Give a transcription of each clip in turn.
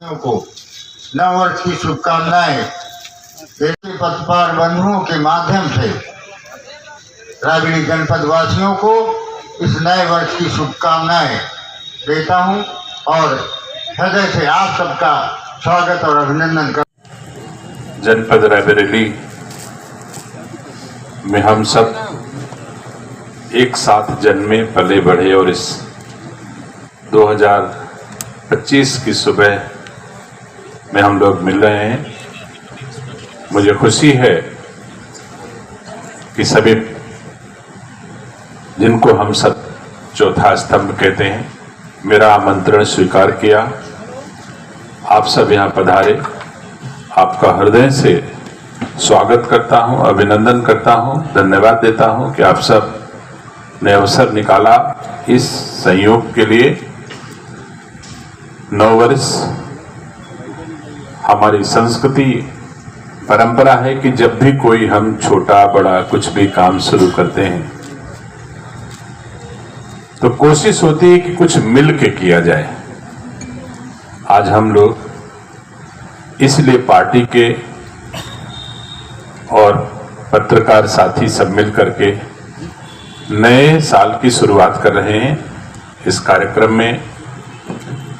को नववर्ष की शुभकामनाएं ऐसे पत्रकार बंधुओं के माध्यम से रायबरेली जनपद वासियों को इस नए वर्ष की शुभकामनाएं देता हूं और हृदय से आप सबका स्वागत और अभिनंदन कर। जनपद रायबरेली में हम सब एक साथ जन्मे पले बढ़े और इस 2025 की सुबह में हम लोग मिल रहे हैं। मुझे खुशी है कि सभी जिनको हम सब चौथा स्तंभ कहते हैं, मेरा आमंत्रण स्वीकार किया। आप सब यहाँ पधारे, आपका हृदय से स्वागत करता हूँ, अभिनंदन करता हूँ, धन्यवाद देता हूँ कि आप सब ने अवसर निकाला इस संयोग के लिए। नववर्ष हमारी संस्कृति परंपरा है कि जब भी कोई हम छोटा बड़ा कुछ भी काम शुरू करते हैं तो कोशिश होती है कि कुछ मिल के किया जाए। आज हम लोग इसलिए पार्टी के और पत्रकार साथी सब मिल करके नए साल की शुरुआत कर रहे हैं। इस कार्यक्रम में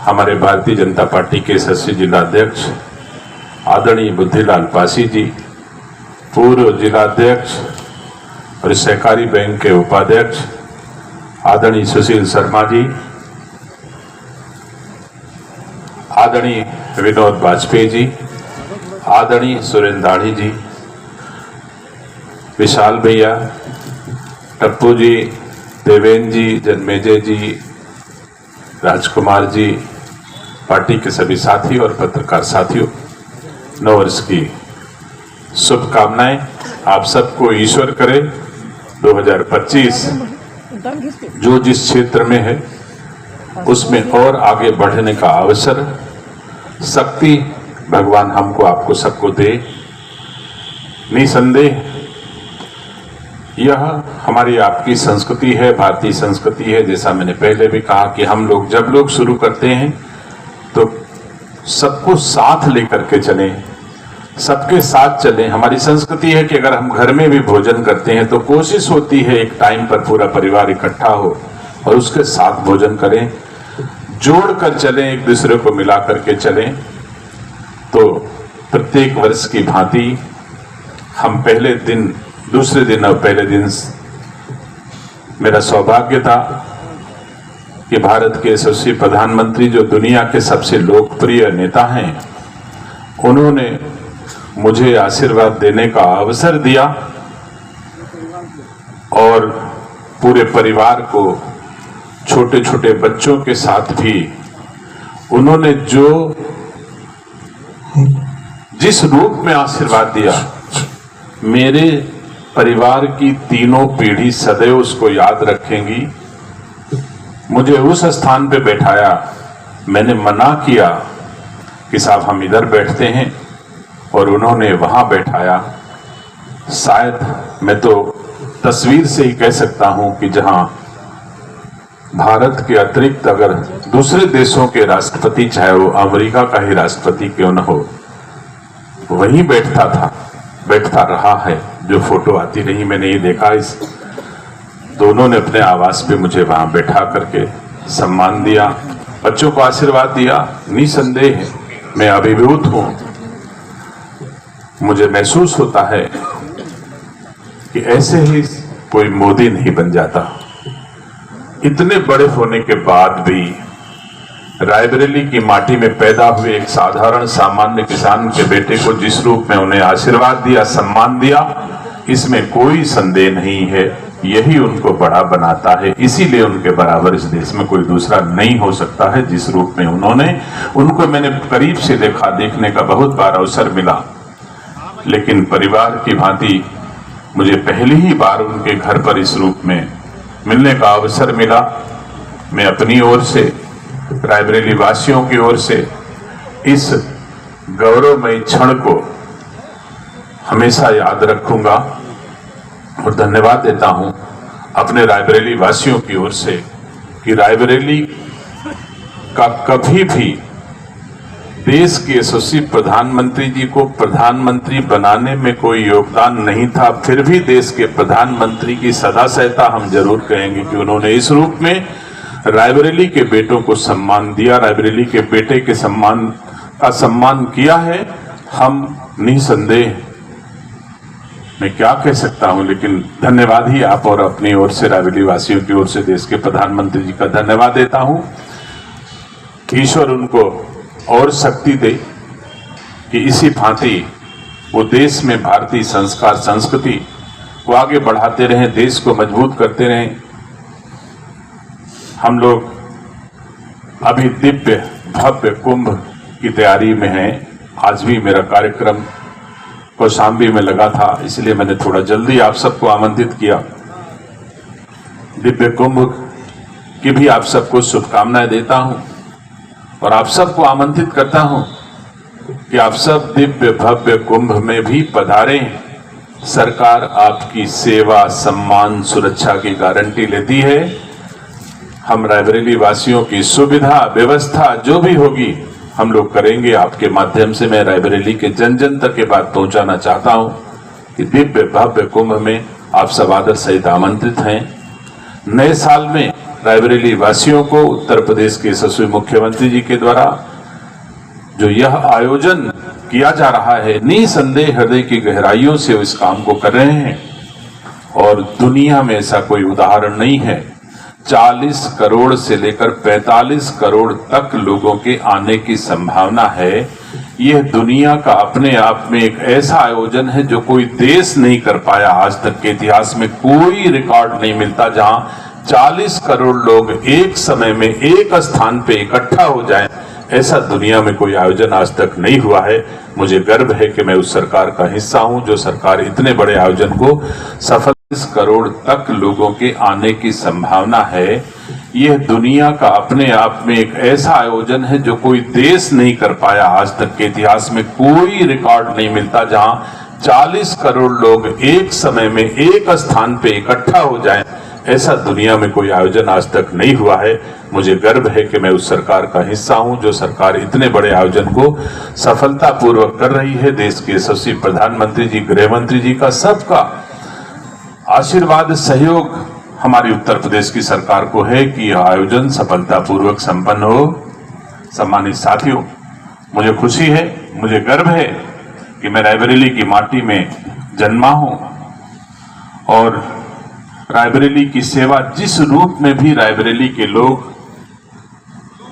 हमारे भारतीय जनता पार्टी के यशस्वी जिलाध्यक्ष आदरणीय बुद्धिलाल पासी जी, पूर्व जिलाध्यक्ष और सहकारी बैंक के उपाध्यक्ष आदरणीय सुशील शर्मा जी, आदरणीय विनोद वाजपेयी जी, आदरणीय सुरेंद्र दाढ़ी जी, विशाल भैया, टप्पू जी, देवेंद्र जी, जन्मेजय जी, राजकुमार जी, पार्टी के सभी साथी और पत्रकार साथियों, नववर्ष की शुभकामनाएं। आप सबको ईश्वर करे 2025 जो जिस क्षेत्र में है उसमें और आगे बढ़ने का अवसर, शक्ति भगवान हमको आपको सबको दे। निसंदेह यह हमारी आपकी संस्कृति है, भारतीय संस्कृति है। जैसा मैंने पहले भी कहा कि हम लोग जब लोग शुरू करते हैं तो सबको साथ लेकर के चलें, सबके साथ चलें। हमारी संस्कृति है कि अगर हम घर में भी भोजन करते हैं तो कोशिश होती है एक टाइम पर पूरा परिवार इकट्ठा हो और उसके साथ भोजन करें, जोड़ कर चलें, एक दूसरे को मिला करके चलें। तो प्रत्येक वर्ष की भांति हम पहले दिन, दूसरे दिन और पहले दिन मेरा सौभाग्य था कि भारत के यशस्वी प्रधानमंत्री जो दुनिया के सबसे लोकप्रिय नेता हैं, उन्होंने मुझे आशीर्वाद देने का अवसर दिया और पूरे परिवार को, छोटे छोटे बच्चों के साथ भी उन्होंने जिस रूप में आशीर्वाद दिया, मेरे परिवार की तीनों पीढ़ी सदैव उसको याद रखेंगी। मुझे उस स्थान पे बैठाया, मैंने मना किया कि साहब हम इधर बैठते हैं और उन्होंने वहां बैठाया। शायद मैं तो तस्वीर से ही कह सकता हूं कि जहां भारत के अतिरिक्त अगर दूसरे देशों के राष्ट्रपति, चाहे वो अमेरिका का ही राष्ट्रपति क्यों न हो, वहीं बैठता रहा है। जो फोटो आती रही मैंने ये देखा, इस दोनों ने अपने आवास पे मुझे वहां बैठा करके सम्मान दिया, बच्चों को आशीर्वाद दिया। निसंदेह मैं अभिभूत हूं। मुझे महसूस होता है कि ऐसे ही कोई मोदी नहीं बन जाता। इतने बड़े होने के बाद भी रायबरेली की माटी में पैदा हुए एक साधारण सामान्य किसान के बेटे को जिस रूप में उन्हें आशीर्वाद दिया, सम्मान दिया, इसमें कोई संदेह नहीं है। यही उनको बड़ा बनाता है। इसीलिए उनके बराबर इस देश में कोई दूसरा नहीं हो सकता है। जिस रूप में उनको मैंने करीब से देखने का बहुत बार अवसर मिला, लेकिन परिवार की भांति मुझे पहली ही बार उनके घर पर इस रूप में मिलने का अवसर मिला। मैं अपनी ओर से, रायबरेली वासियों की ओर से इस गौरवमयी क्षण को हमेशा याद रखूंगा और धन्यवाद देता हूं अपने रायबरेली वासियों की ओर से कि रायबरेली का कभी भी देश के यशस्वी प्रधानमंत्री जी को प्रधानमंत्री बनाने में कोई योगदान नहीं था, फिर भी देश के प्रधानमंत्री की सदा सहता हम जरूर कहेंगे कि उन्होंने इस रूप में रायबरेली के बेटों को सम्मान दिया, रायबरेली के बेटे के सम्मान किया है। हम निसंदेह, मैं क्या कह सकता हूं, लेकिन धन्यवाद ही आप और अपनी ओर से रायबरेली वासियों की ओर से देश के प्रधानमंत्री जी का धन्यवाद देता हूं। ईश्वर उनको और शक्ति दे कि इसी भांति वो देश में भारतीय संस्कार संस्कृति को आगे बढ़ाते रहें, देश को मजबूत करते रहें। हम लोग अभी दिव्य भव्य कुंभ की तैयारी में हैं। आज भी मेरा कार्यक्रम कौशाम्बी में लगा था, इसलिए मैंने थोड़ा जल्दी आप सबको आमंत्रित किया। दिव्य कुंभ की भी आप सबको शुभकामनाएं देता हूं और आप सबको आमंत्रित करता हूं कि आप सब दिव्य भव्य कुंभ में भी पधारें। सरकार आपकी सेवा, सम्मान, सुरक्षा की गारंटी लेती है। हम रायबरेली वासियों की सुविधा व्यवस्था जो भी होगी हम लोग करेंगे। आपके माध्यम से मैं रायबरेली के जन जन तक ये बात पहुंचाना चाहता हूं कि दिव्य भव्य कुंभ में आप सब आदर सहित आमंत्रित हैं। नए साल में रायबरेली वासियों को उत्तर प्रदेश के यशस्वी मुख्यमंत्री जी के द्वारा जो यह आयोजन किया जा रहा है, निसंदेह हृदय की गहराइयों से इस काम को कर रहे हैं और दुनिया में ऐसा कोई उदाहरण नहीं है। 40 करोड़ से लेकर 45 करोड़ तक लोगों के आने की संभावना है। यह दुनिया का अपने आप में एक ऐसा आयोजन है जो कोई देश नहीं कर पाया। आज तक के इतिहास में कोई रिकॉर्ड नहीं मिलता जहां 40 करोड़ लोग एक समय में एक स्थान पे इकट्ठा हो जाएं। ऐसा दुनिया में कोई आयोजन आज तक नहीं हुआ है। मुझे गर्व है कि मैं उस सरकार का हिस्सा हूं जो सरकार इतने बड़े आयोजन को सफल 40 करोड़ तक लोगों के आने की संभावना है। यह दुनिया का अपने आप में एक ऐसा आयोजन है जो कोई देश नहीं कर पाया। आज तक के इतिहास में कोई रिकॉर्ड नहीं मिलता जहां 40 करोड़ लोग एक समय में एक स्थान पे इकट्ठा हो जाएं। ऐसा दुनिया में कोई आयोजन आज तक नहीं हुआ है। मुझे गर्व है कि मैं उस सरकार का हिस्सा हूं जो सरकार इतने बड़े आयोजन को सफलतापूर्वक कर रही है। देश के यशस्वी प्रधानमंत्री जी, गृह मंत्री जी का सबका आशीर्वाद, सहयोग हमारी उत्तर प्रदेश की सरकार को है कि यह आयोजन सफलतापूर्वक संपन्न हो। सम्मानित साथियों, मुझे खुशी है, मुझे गर्व है कि मैं रायबरेली की माटी में जन्मा हूं और रायबरेली की सेवा जिस रूप में भी रायबरेली के लोग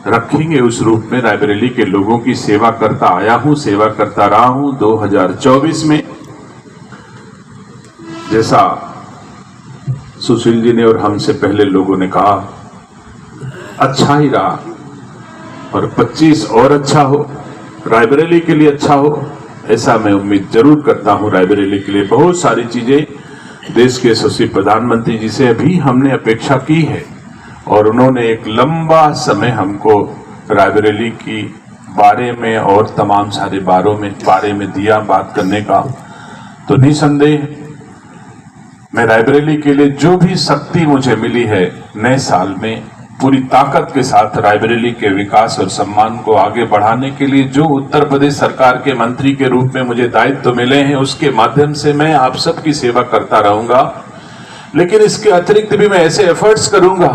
रखेंगे उस रूप में रायबरेली के लोगों की सेवा करता आया हूं, सेवा करता रहा हूं। 2024 में जैसा सुशील जी ने और हमसे पहले लोगों ने कहा, अच्छा ही रहा और 25 और अच्छा हो, रायबरेली के लिए अच्छा हो, ऐसा मैं उम्मीद जरूर करता हूं। रायबरेली के लिए बहुत सारी चीजें देश के यशस्वी प्रधानमंत्री जी से भी हमने अपेक्षा की है और उन्होंने एक लंबा समय हमको रायबरेली की बारे में और तमाम सारे बारे में दिया बात करने का। तो निसंदेह मैं रायबरेली के लिए जो भी शक्ति मुझे मिली है, नए साल में पूरी ताकत के साथ रायबरेली के विकास और सम्मान को आगे बढ़ाने के लिए जो उत्तर प्रदेश सरकार के मंत्री के रूप में मुझे दायित्व मिले हैं, उसके माध्यम से मैं आप सबकी सेवा करता रहूंगा। लेकिन इसके अतिरिक्त भी मैं ऐसे एफर्ट्स करूंगा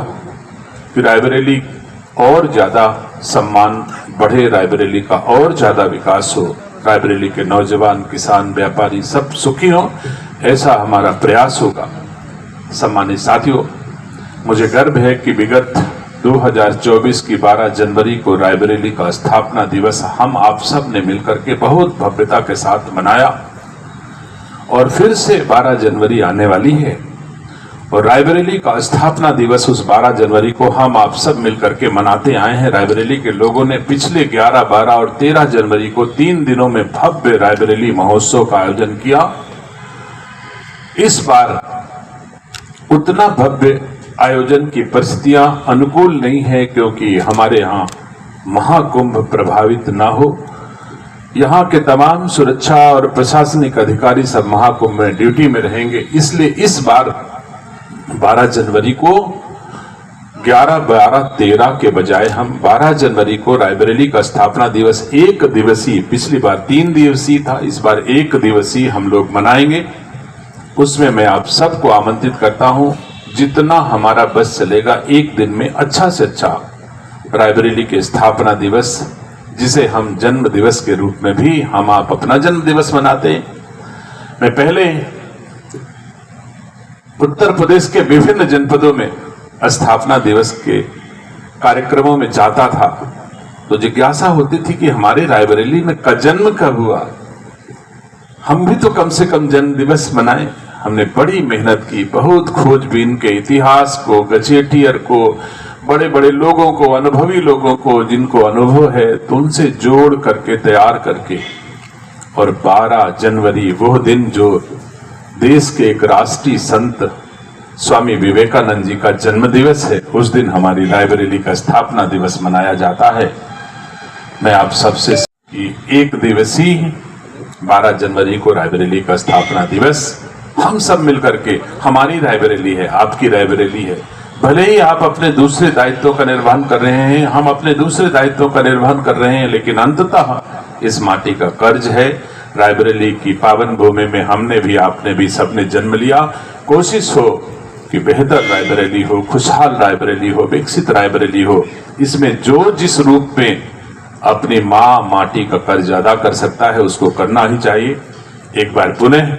कि रायबरेली और ज्यादा सम्मान बढ़े, रायबरेली का और ज्यादा विकास हो, रायबरेली के नौजवान, किसान, व्यापारी सब सुखी हो, ऐसा हमारा प्रयास होगा। सम्मानित साथियों, मुझे गर्व है कि विगत 2024 की 12 जनवरी को रायबरेली का स्थापना दिवस हम आप सब ने मिलकर के बहुत भव्यता के साथ मनाया और फिर से 12 जनवरी आने वाली है और रायबरेली का स्थापना दिवस उस 12 जनवरी को हम आप सब मिलकर के मनाते आए हैं। रायबरेली के लोगों ने पिछले 11, 12 और 13 जनवरी को 3 दिनों में भव्य रायबरेली महोत्सव का आयोजन किया। इस बार उतना भव्य आयोजन की परिस्थितियां अनुकूल नहीं है क्योंकि हमारे यहाँ महाकुंभ प्रभावित ना हो। यहाँ के तमाम सुरक्षा और प्रशासनिक अधिकारी सब महाकुंभ में ड्यूटी में रहेंगे, इसलिए इस बार 12 जनवरी को 11, 12, 13 के बजाय हम 12 जनवरी को रायबरेली का स्थापना दिवस एक दिवसीय, पिछली बार 3 दिवसीय था, इस बार एक दिवसीय हम लोग मनाएंगे। उसमें मैं आप सबको आमंत्रित करता हूं, जितना हमारा बस चलेगा एक दिन में अच्छा से अच्छा रायबरेली के स्थापना दिवस, जिसे हम जन्म दिवस के रूप में भी हम आप अपना जन्म दिवस मनाते हैं। मैं पहले उत्तर प्रदेश के विभिन्न जनपदों में स्थापना दिवस के कार्यक्रमों में जाता था तो जिज्ञासा होती थी कि हमारे रायबरेली में जन्म कब हुआ, हम भी तो कम से कम जन्म दिवस मनाएं। हमने बड़ी मेहनत की, बहुत खोजबीन के, इतिहास को, गजेटियर को, बड़े बड़े लोगों को, अनुभवी लोगों को, जिनको अनुभव है तो उनसे जोड़ करके तैयार करके, और 12 जनवरी वो दिन जो देश के एक राष्ट्रीय संत स्वामी विवेकानंद जी का जन्म दिवस है, उस दिन हमारी रायबरेली का स्थापना दिवस मनाया जाता है। मैं आप सबसे एक दिवसीय 12 जनवरी को रायबरेली का स्थापना दिवस हम सब मिलकर के, हमारी रायबरेली है, आपकी रायबरेली है, भले ही आप अपने दूसरे दायित्वों का निर्वहन कर रहे हैं, हम अपने दूसरे दायित्वों का निर्वहन कर रहे हैं, लेकिन अंततः इस माटी का कर्ज है। रायबरेली की पावन भूमि में हमने भी, आपने भी, सबने जन्म लिया। कोशिश हो कि बेहतर रायबरेली हो, खुशहाल रायबरेली हो, विकसित रायबरेली हो। इसमें जो जिस रूप में अपनी माँ माटी का कर्ज अदा कर सकता है उसको करना ही चाहिए। एक बार पुनः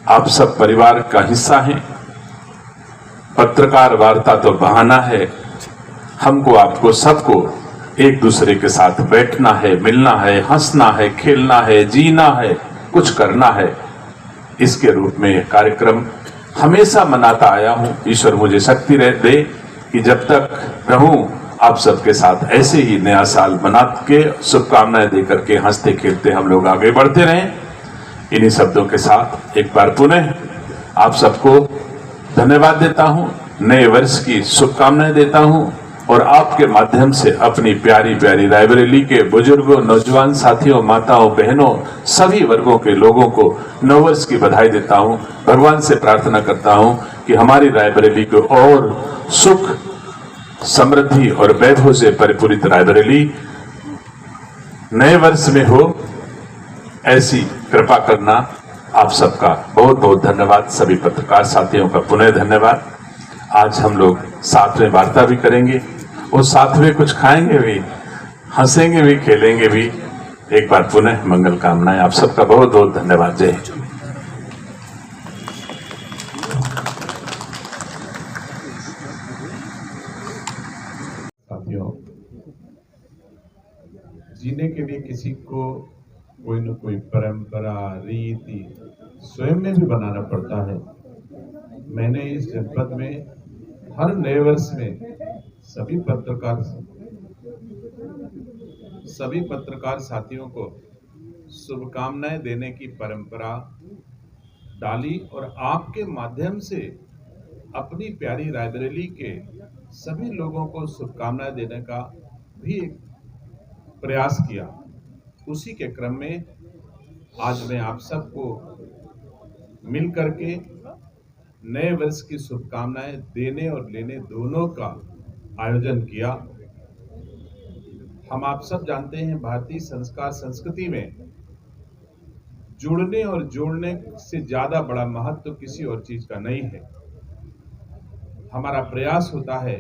आप सब परिवार का हिस्सा हैं। पत्रकार वार्ता तो बहाना है, हमको आपको सबको एक दूसरे के साथ बैठना है, मिलना है, हंसना है, खेलना है, जीना है, कुछ करना है। इसके रूप में यह कार्यक्रम हमेशा मनाता आया हूं। ईश्वर मुझे शक्ति दे कि जब तक रहूं आप सबके साथ ऐसे ही नया साल मना के, शुभकामनाएं देकर के, हंसते खेलते हम लोग आगे बढ़ते रहें। इन्हीं शब्दों के साथ एक बार पुनः आप सबको धन्यवाद देता हूं, नए वर्ष की शुभकामनाएं देता हूं, और आपके माध्यम से अपनी प्यारी प्यारी रायबरेली के बुजुर्गों, नौजवान साथियों, माताओं, बहनों, सभी वर्गों के लोगों को नववर्ष की बधाई देता हूं। भगवान से प्रार्थना करता हूं कि हमारी रायबरेली को और सुख, समृद्धि और वैभव से परिपूरित रायबरेली नए वर्ष में हो, ऐसी कृपा करना। आप सबका बहुत बहुत धन्यवाद। सभी पत्रकार साथियों का पुनः धन्यवाद। आज हम लोग साथ में वार्ता भी करेंगे और साथ में कुछ खाएंगे भी, हंसेंगे भी, खेलेंगे भी। एक बार पुनः मंगल कामनाएं। आप सबका बहुत बहुत धन्यवाद। जय हिंद। साथियों, जीने के लिए किसी को कोई न कोई परंपरा, रीति स्वयं में भी बनाना पड़ता है। मैंने इस जनपद में हर नए वर्ष में सभी पत्रकार साथियों को शुभकामनाएं देने की परंपरा डाली, और आपके माध्यम से अपनी प्यारी रायबरेली के सभी लोगों को शुभकामनाएं देने का भी एक प्रयास किया। उसी के क्रम में आज मैं आप सबको मिल करके नए वर्ष की शुभकामनाएं देने और लेने दोनों का आयोजन किया। हम आप सब जानते हैं, भारतीय संस्कार संस्कृति में जुड़ने और जोड़ने से ज्यादा बड़ा महत्व किसी और चीज का नहीं है। हमारा प्रयास होता है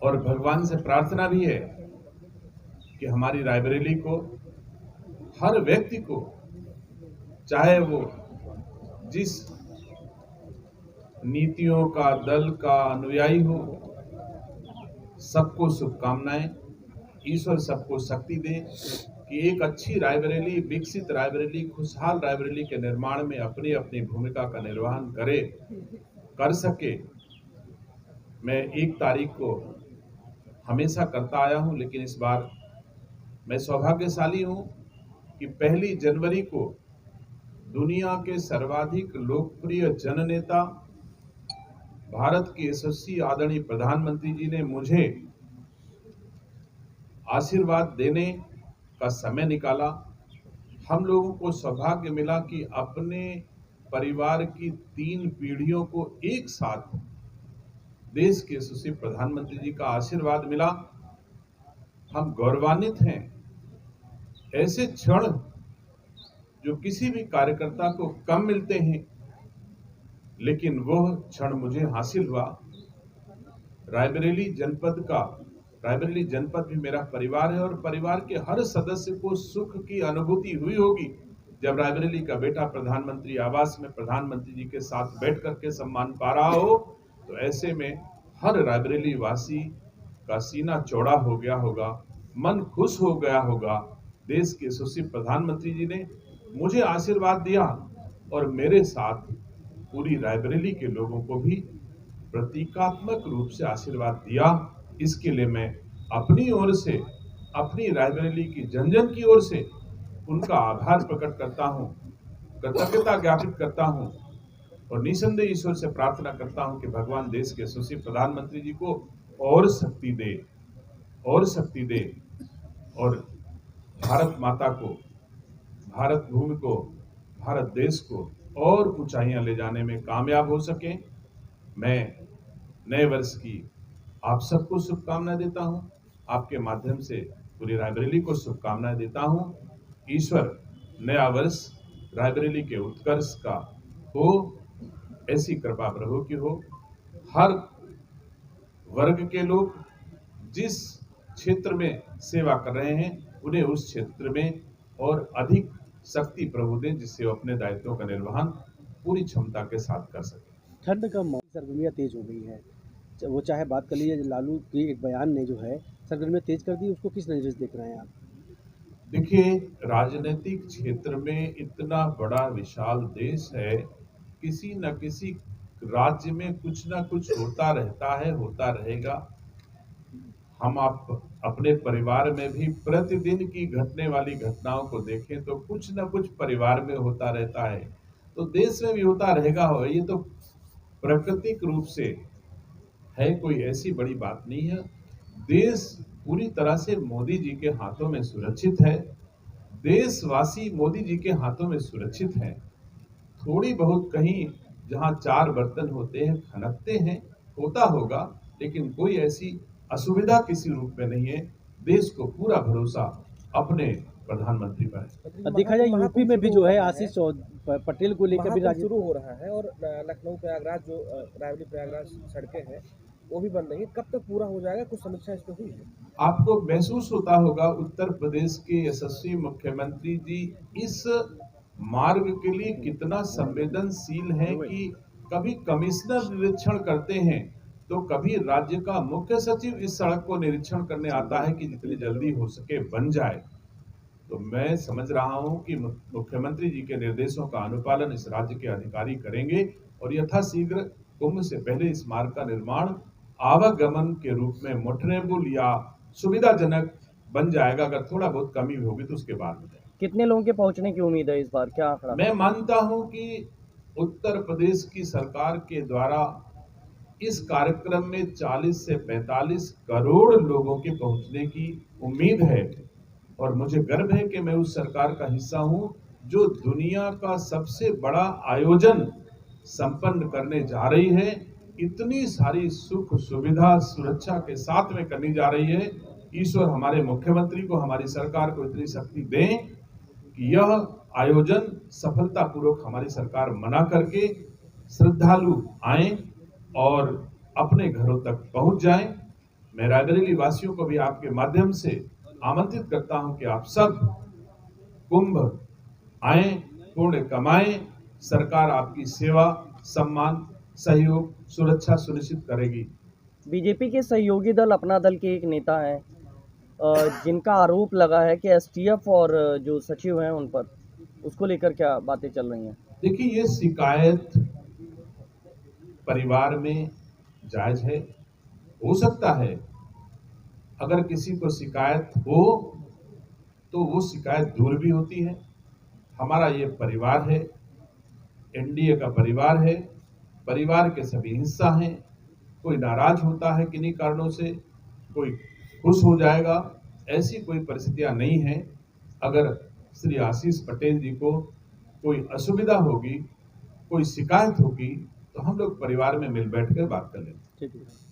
और भगवान से प्रार्थना भी है कि हमारी रायबरेली को, हर व्यक्ति को, चाहे वो जिस नीतियों का, दल का अनुयायी हो, सबको शुभकामनाएं। ईश्वर सबको शक्ति दे कि एक अच्छी रायबरेली, विकसित रायबरेली, खुशहाल रायबरेली के निर्माण में अपनी अपनी भूमिका का निर्वहन कर सके। मैं 1 तारीख को हमेशा करता आया हूं, लेकिन इस बार मैं सौभाग्यशाली हूं कि 1 जनवरी को दुनिया के सर्वाधिक लोकप्रिय जननेता, भारत के यशस्वी आदरणीय प्रधानमंत्री जी ने मुझे आशीर्वाद देने का समय निकाला। हम लोगों को सौभाग्य मिला कि अपने परिवार की 3 पीढ़ियों को एक साथ देश के यशस्वी प्रधानमंत्री जी का आशीर्वाद मिला। हम गौरवान्वित हैं। ऐसे क्षण जो किसी भी कार्यकर्ता को कम मिलते हैं, लेकिन वह क्षण मुझे हासिल हुआ। रायबरेली जनपद भी मेरा परिवार है और परिवार के हर सदस्य को सुख की अनुभूति हुई होगी जब रायबरेली का बेटा प्रधानमंत्री आवास में प्रधानमंत्री जी के साथ बैठ करके सम्मान पा रहा हो। तो ऐसे में हर रायबरेली वासी का सीना चौड़ा हो गया होगा, मन खुश हो गया होगा। देश के यशस्वी प्रधानमंत्री जी ने मुझे आशीर्वाद दिया और मेरे साथ पूरी रायबरेली के लोगों को भी प्रतीकात्मक रूप से आशीर्वाद दिया। इसके लिए मैं अपनी ओर से, अपनी रायबरेली की जन जन की ओर से उनका आभार प्रकट करता हूँ, कृतज्ञता ज्ञापित करता हूँ और निसंदेह ईश्वर से प्रार्थना करता हूँ कि भगवान देश के यशस्वी प्रधानमंत्री जी को और शक्ति दे और भारत माता को, भारत भूमि को, भारत देश को और ऊंचाइयां ले जाने में कामयाब हो सके। मैं नए वर्ष की आप सबको शुभकामनाएं देता हूं। आपके माध्यम से पूरी रायबरेली को शुभकामनाएं देता हूं। ईश्वर नया वर्ष रायबरेली के उत्कर्ष का हो, ऐसी कृपा प्रभु की हो। हर वर्ग के लोग जिस क्षेत्र में सेवा कर रहे हैं उन्हें उस क्षेत्र में और अधिक शक्ति प्रभु दें, जिससे वो अपने दायित्वों का निर्वहन पूरी क्षमता के साथ कर सके। ठंड का मौसम, सरगर्मियाँ तेज हो गई है। वो चाहे बात कर लीजिए, लालू के एक बयान ने जो है सरगर्मियाँ तेज कर दी, उसको किस नज़र से देख रहे हैं आप? देखिए, राजनीतिक क्षेत्र में इतना बड़ा विशाल देश है, किसी न किसी राज्य में कुछ न कुछ होता रहता है, होता रहेगा। हम आप अपने परिवार में भी प्रतिदिन की घटने वाली घटनाओं को देखें तो कुछ न कुछ परिवार में होता रहता है, तो देश में भी होता रहेगा। ये तो प्राकृतिक रूप से है, कोई ऐसी बड़ी बात नहीं है। देश पूरी तरह से मोदी जी के हाथों में सुरक्षित है, देशवासी मोदी जी के हाथों में सुरक्षित हैं। थोड़ी बहुत कहीं जहां चार बर्तन होते हैं, खनकते हैं, होता होगा, लेकिन कोई ऐसी असुविधा किसी रूप में नहीं है। देश को पूरा भरोसा अपने प्रधानमंत्री पर है। देखा जाए यूपी में भी जो है आशीष पटेल को लेकर भी महाकुंभ शुरू हो रहा है और लखनऊ प्रयागराज जो रायबरेली प्रयागराज सड़कें हैं वो भी बन रही है। कब तक पूरा हो जाएगा, कुछ समीक्षा इस पर हुई है? आपको महसूस होता होगा उत्तर प्रदेश के यशस्वी मुख्यमंत्री जी इस मार्ग के लिए कितना संवेदनशील है कि कभी कमिश्नर निरीक्षण करते हैं तो कभी राज्य का मुख्य सचिव इस सड़क को निरीक्षण करने आता है कि जितनी जल्दी हो सके बन जाए। तो मैं समझ रहा हूं कि मुख्यमंत्री जी के निर्देशों का अनुपालन इस राज्य के अधिकारी करेंगे और यथाशीघ्र कुंभ से पहले इस मार्ग का निर्माण आवागमन के रूप में मोटरेबल या सुविधाजनक बन जाएगा। अगर थोड़ा बहुत कमी होगी तो उसके बाद कितने लोगों के पहुंचने की उम्मीद है इस बार, क्या आंकड़ा? मैं मानता हूं कि उत्तर प्रदेश की सरकार के द्वारा इस कार्यक्रम में 40 से 45 करोड़ लोगों के पहुंचने की उम्मीद है और मुझे गर्व है कि मैं उस सरकार का हिस्सा हूं जो दुनिया का सबसे बड़ा आयोजन संपन्न करने जा रही है। इतनी सारी सुख सुविधा सुरक्षा के साथ में करनी जा रही है। ईश्वर हमारे मुख्यमंत्री को, हमारी सरकार को इतनी शक्ति दें कि यह आयोजन सफलतापूर्वक हमारी सरकार मना करके श्रद्धालु आएं और अपने घरों तक पहुंच जाएं। मैं रायबरेली वासियों को भी आपके माध्यम से आमंत्रित करता हूं कि आप सब कुंभ आएं, पुण्य कमाएं। सरकार आपकी सेवा, सम्मान, सहयोग, सुरक्षा सुनिश्चित करेगी। बीजेपी के सहयोगी दल अपना दल के एक नेता हैं जिनका आरोप लगा है कि एसटीएफ और जो सचिव हैं उन पर, उसको लेकर क्या बातें चल रही हैं? देखिए, ये शिकायत परिवार में जायज है, हो सकता है। अगर किसी को शिकायत हो तो वो शिकायत दूर भी होती है। हमारा ये परिवार है, एनडीए का परिवार है, परिवार के सभी हिस्सा हैं। कोई नाराज होता है किन्हीं कारणों से, कोई खुश हो जाएगा, ऐसी कोई परिस्थितियां नहीं है। अगर श्री आशीष पटेल जी को कोई असुविधा होगी, कोई शिकायत होगी तो हम लोग परिवार में मिल बैठ कर बात कर लेंगे। ठीक है।